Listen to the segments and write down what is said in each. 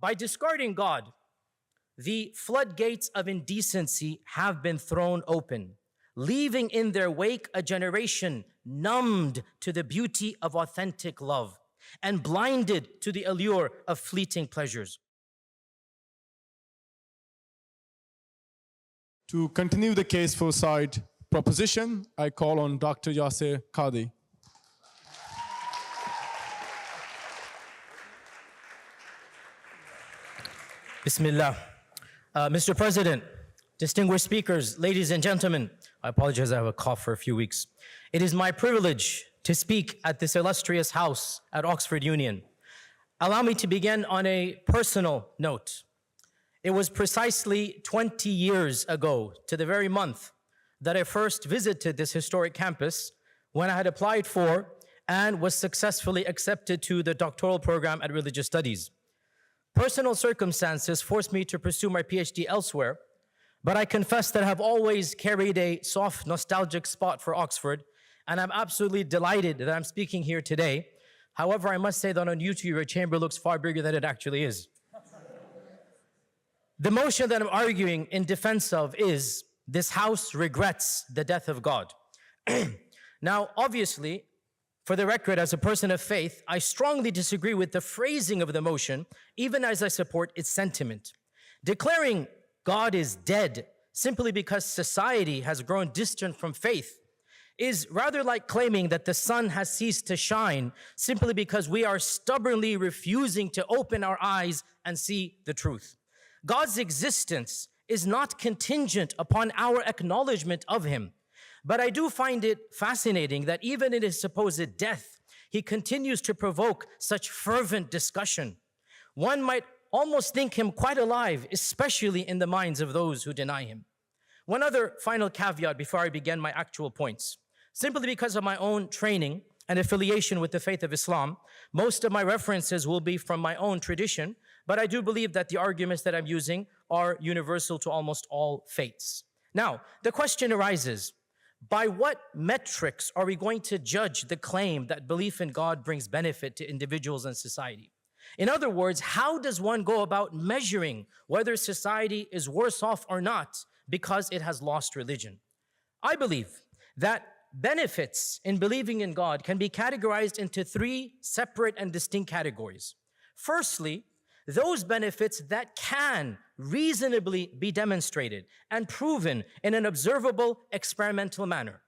By discarding God, the floodgates of indecency have been thrown open, leaving in their wake a generation numbed to the beauty of authentic love and blinded to the allure of fleeting pleasures. To continue the case for side proposition, I call on Dr. Yasir Qadhi. Bismillah. Mr. President, distinguished speakers, ladies and gentlemen, I apologize, I have a cough for a few weeks. It is my privilege to speak at this illustrious house at Oxford Union. Allow me to begin on a personal note. It was precisely 20 years ago, to the very month, that I first visited this historic campus when I had applied for and was successfully accepted to the doctoral program at Religious Studies. Personal circumstances forced me to pursue my PhD elsewhere, but I confess that I have always carried a soft, nostalgic spot for Oxford, and I'm absolutely delighted that I'm speaking here today. However, I must say that on YouTube, your chamber looks far bigger than it actually is. The motion that I'm arguing in defense of is, this house regrets the death of God. Now, obviously, for the record, as a person of faith, I strongly disagree with the phrasing of the motion, even as I support its sentiment. Declaring God is dead simply because society has grown distant from faith is rather like claiming that the sun has ceased to shine simply because we are stubbornly refusing to open our eyes and see the truth. God's existence is not contingent upon our acknowledgement of him. But I do find it fascinating that even in his supposed death, he continues to provoke such fervent discussion. One might almost think him quite alive, especially in the minds of those who deny him. One other final caveat before I begin my actual points. Simply because of my own training and affiliation with the faith of Islam, most of my references will be from my own tradition, but I do believe that the arguments that I'm using are universal to almost all faiths. Now, the question arises, by what metrics are we going to judge the claim that belief in God brings benefit to individuals and society? In other words, how does one go about measuring whether society is worse off or not because it has lost religion? I believe that benefits in believing in God can be categorized into three separate and distinct categories. Firstly, those benefits that can reasonably be demonstrated and proven in an observable experimental manner.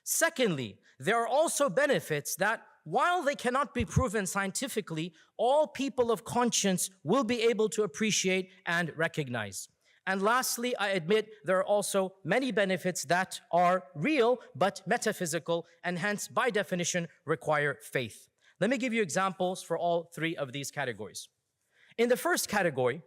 Secondly, there are also benefits that, while they cannot be proven scientifically, all people of conscience will be able to appreciate and recognize. And lastly, I admit there are also many benefits that are real but metaphysical and hence, by definition, require faith. Let me give you examples for all three of these categories. In the first category,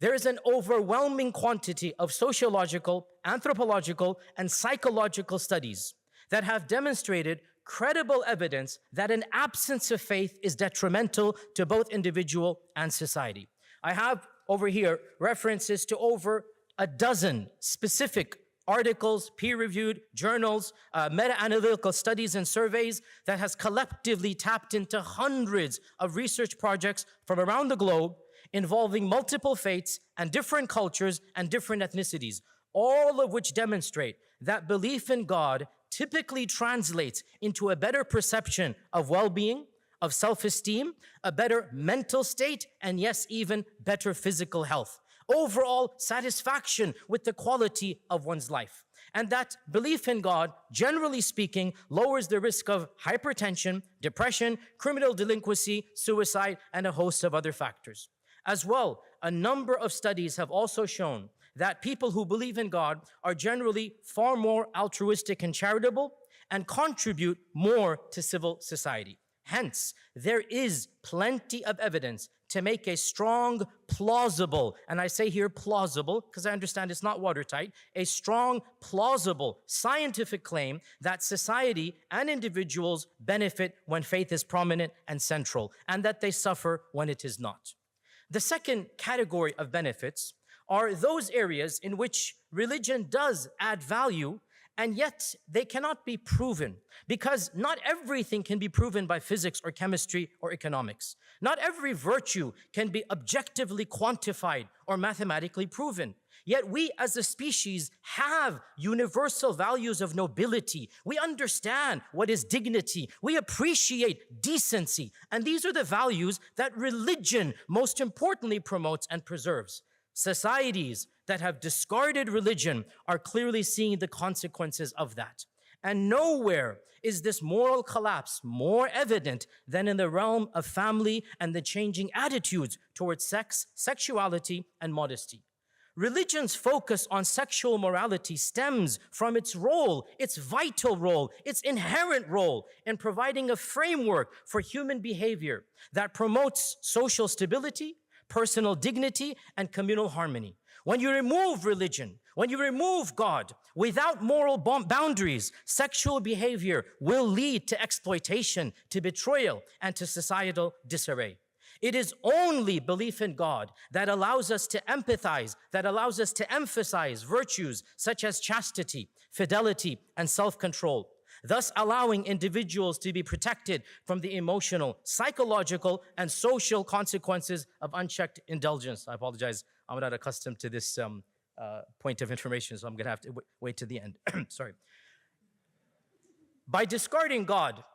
there is an overwhelming quantity of sociological, anthropological, and psychological studies that have demonstrated credible evidence that an absence of faith is detrimental to both individual and society. I have over here references to over a dozen specific articles, peer-reviewed journals, meta-analytical studies and surveys that has collectively tapped into hundreds of research projects from around the globe involving multiple faiths and different cultures and different ethnicities, all of which demonstrate that belief in God typically translates into a better perception of well-being, of self-esteem, a better mental state, and yes, even better physical health. Overall satisfaction with the quality of one's life. And that belief in God, generally speaking, lowers the risk of hypertension, depression, criminal delinquency, suicide, and a host of other factors. As well, a number of studies have also shown that people who believe in God are generally far more altruistic and charitable and contribute more to civil society. Hence, there is plenty of evidence to make a strong, plausible, and I say here plausible because I understand it's not watertight, a strong, plausible scientific claim that society and individuals benefit when faith is prominent and central, and that they suffer when it is not. The second category of benefits are those areas in which religion does add value and yet they cannot be proven because not everything can be proven by physics or chemistry or economics. Not every virtue can be objectively quantified or mathematically proven. Yet we as a species have universal values of nobility. We understand what is dignity. We appreciate decency. And these are the values that religion most importantly promotes and preserves. Societies that have discarded religion are clearly seeing the consequences of that. And nowhere is this moral collapse more evident than in the realm of family and the changing attitudes towards sex, sexuality, and modesty. Religion's focus on sexual morality stems from its role, its vital role, its inherent role in providing a framework for human behavior that promotes social stability, personal dignity, and communal harmony. When you remove religion, when you remove God, without moral boundaries, sexual behavior will lead to exploitation, to betrayal, and to societal disarray. It is only belief in God that allows us to empathize, that allows us to emphasize virtues such as chastity, fidelity, and self-control, thus allowing individuals to be protected from the emotional, psychological, and social consequences of unchecked indulgence. I apologize, I'm not accustomed to this point of information, so I'm gonna have to wait to the end. Sorry. By discarding God,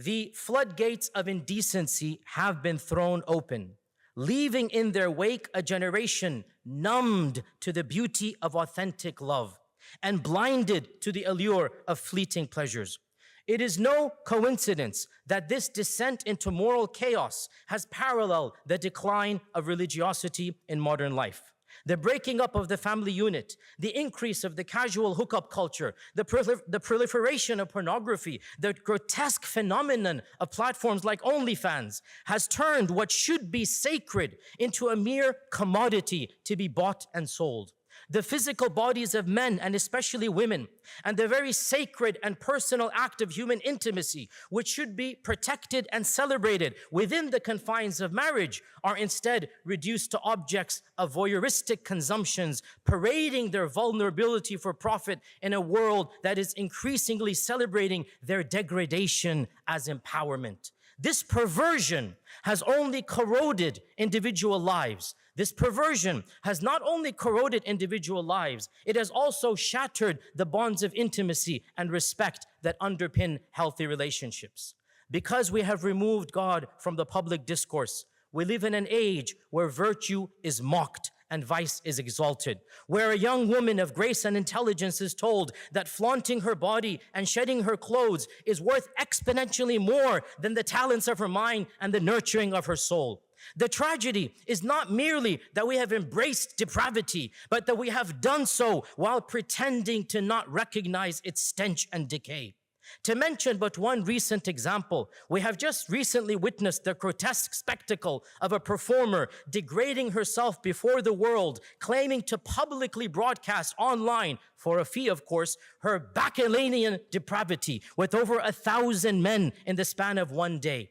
the floodgates of indecency have been thrown open, leaving in their wake a generation numbed to the beauty of authentic love and blinded to the allure of fleeting pleasures. It is no coincidence that this descent into moral chaos has paralleled the decline of religiosity in modern life. The breaking up of the family unit, the increase of the casual hookup culture, the proliferation of pornography, the grotesque phenomenon of platforms like OnlyFans has turned what should be sacred into a mere commodity to be bought and sold. The physical bodies of men, and especially women, and the very sacred and personal act of human intimacy, which should be protected and celebrated within the confines of marriage, are instead reduced to objects of voyeuristic consumptions, parading their vulnerability for profit in a world that is increasingly celebrating their degradation as empowerment. This perversion has only corroded individual lives. This perversion has not only corroded individual lives, it has also shattered the bonds of intimacy and respect that underpin healthy relationships. Because we have removed God from the public discourse, we live in an age where virtue is mocked and vice is exalted, where a young woman of grace and intelligence is told that flaunting her body and shedding her clothes is worth exponentially more than the talents of her mind and the nurturing of her soul. The tragedy is not merely that we have embraced depravity, but that we have done so while pretending to not recognize its stench and decay. To mention but one recent example, we have just recently witnessed the grotesque spectacle of a performer degrading herself before the world, claiming to publicly broadcast online, for a fee of course, her bacchanalian depravity with over 1,000 men in the span of one day.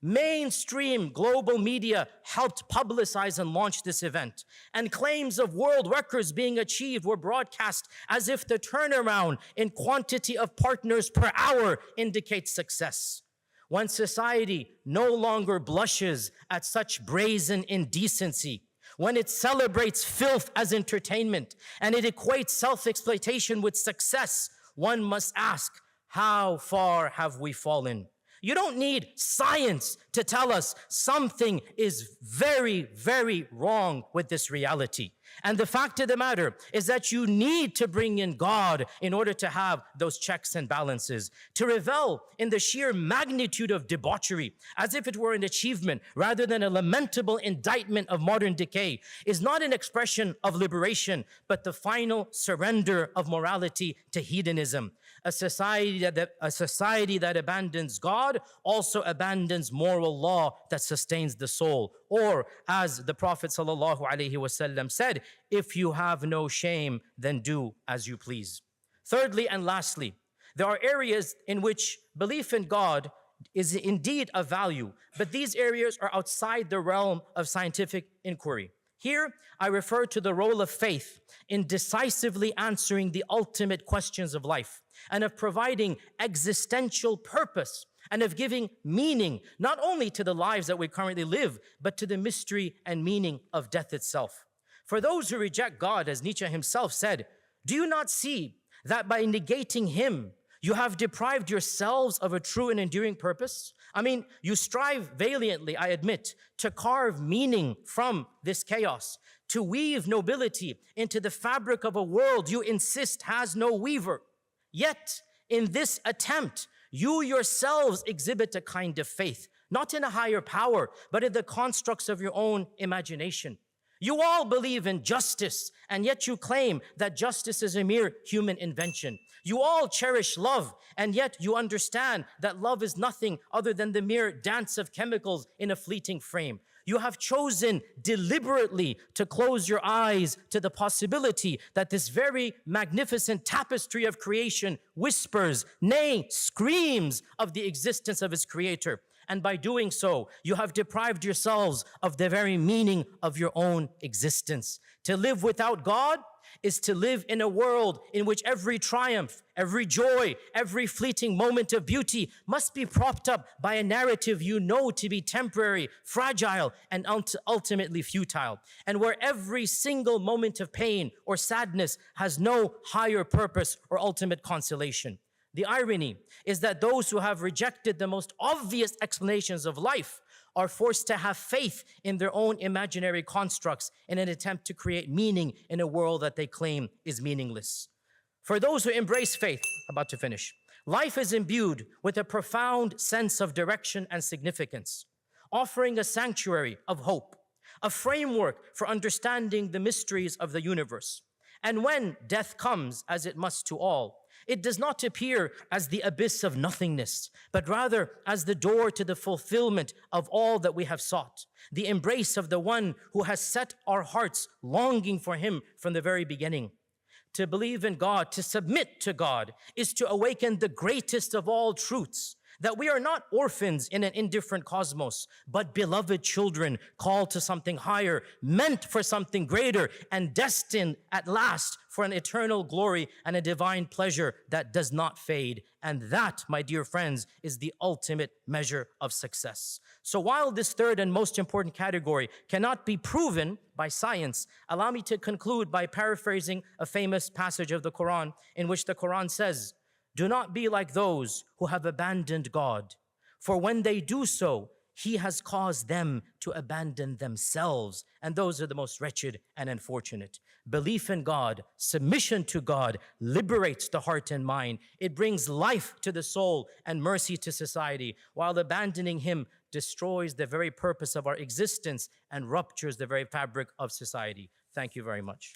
Mainstream global media helped publicize and launch this event, and claims of world records being achieved were broadcast as if the turnaround in quantity of partners per hour indicates success. When society no longer blushes at such brazen indecency, when it celebrates filth as entertainment, and it equates self-exploitation with success, one must ask, how far have we fallen? You don't need science to tell us something is very, very wrong with this reality. And the fact of the matter is that you need to bring in God in order to have those checks and balances. To revel in the sheer magnitude of debauchery as if it were an achievement rather than a lamentable indictment of modern decay is not an expression of liberation, but the final surrender of morality to hedonism. A society that abandons God also abandons moral law that sustains the soul. Or, as the Prophet ﷺ said, if you have no shame, then do as you please. Thirdly and lastly, there are areas in which belief in God is indeed of value, but these areas are outside the realm of scientific inquiry. Here, I refer to the role of faith in decisively answering the ultimate questions of life and of providing existential purpose and of giving meaning not only to the lives that we currently live, but to the mystery and meaning of death itself. For those who reject God, as Nietzsche himself said, do you not see that by negating him, you have deprived yourselves of a true and enduring purpose? I mean, you strive valiantly, I admit, to carve meaning from this chaos, to weave nobility into the fabric of a world you insist has no weaver. Yet, in this attempt, you yourselves exhibit a kind of faith, not in a higher power, but in the constructs of your own imagination. You all believe in justice, and yet you claim that justice is a mere human invention. You all cherish love, and yet you understand that love is nothing other than the mere dance of chemicals in a fleeting frame. You have chosen deliberately to close your eyes to the possibility that this very magnificent tapestry of creation whispers, nay, screams of the existence of its creator. And by doing so, you have deprived yourselves of the very meaning of your own existence. To live without God is to live in a world in which every triumph, every joy, every fleeting moment of beauty must be propped up by a narrative you know to be temporary, fragile, and ultimately futile, and where every single moment of pain or sadness has no higher purpose or ultimate consolation. The irony is that those who have rejected the most obvious explanations of life are forced to have faith in their own imaginary constructs in an attempt to create meaning in a world that they claim is meaningless. For those who embrace faith, about to finish, life is imbued with a profound sense of direction and significance, offering a sanctuary of hope, a framework for understanding the mysteries of the universe. And when death comes, as it must to all, it does not appear as the abyss of nothingness, but rather as the door to the fulfillment of all that we have sought, the embrace of the one who has set our hearts longing for him from the very beginning. To believe in God, to submit to God, is to awaken the greatest of all truths, that we are not orphans in an indifferent cosmos, but beloved children called to something higher, meant for something greater, and destined at last for an eternal glory and a divine pleasure that does not fade. And that, my dear friends, is the ultimate measure of success. So while this third and most important category cannot be proven by science, allow me to conclude by paraphrasing a famous passage of the Quran in which the Quran says, "Do not be like those who have abandoned God, for when they do so, he has caused them to abandon themselves, and those are the most wretched and unfortunate." Belief in God, submission to God, liberates the heart and mind. It brings life to the soul and mercy to society, while abandoning him destroys the very purpose of our existence and ruptures the very fabric of society. Thank you very much.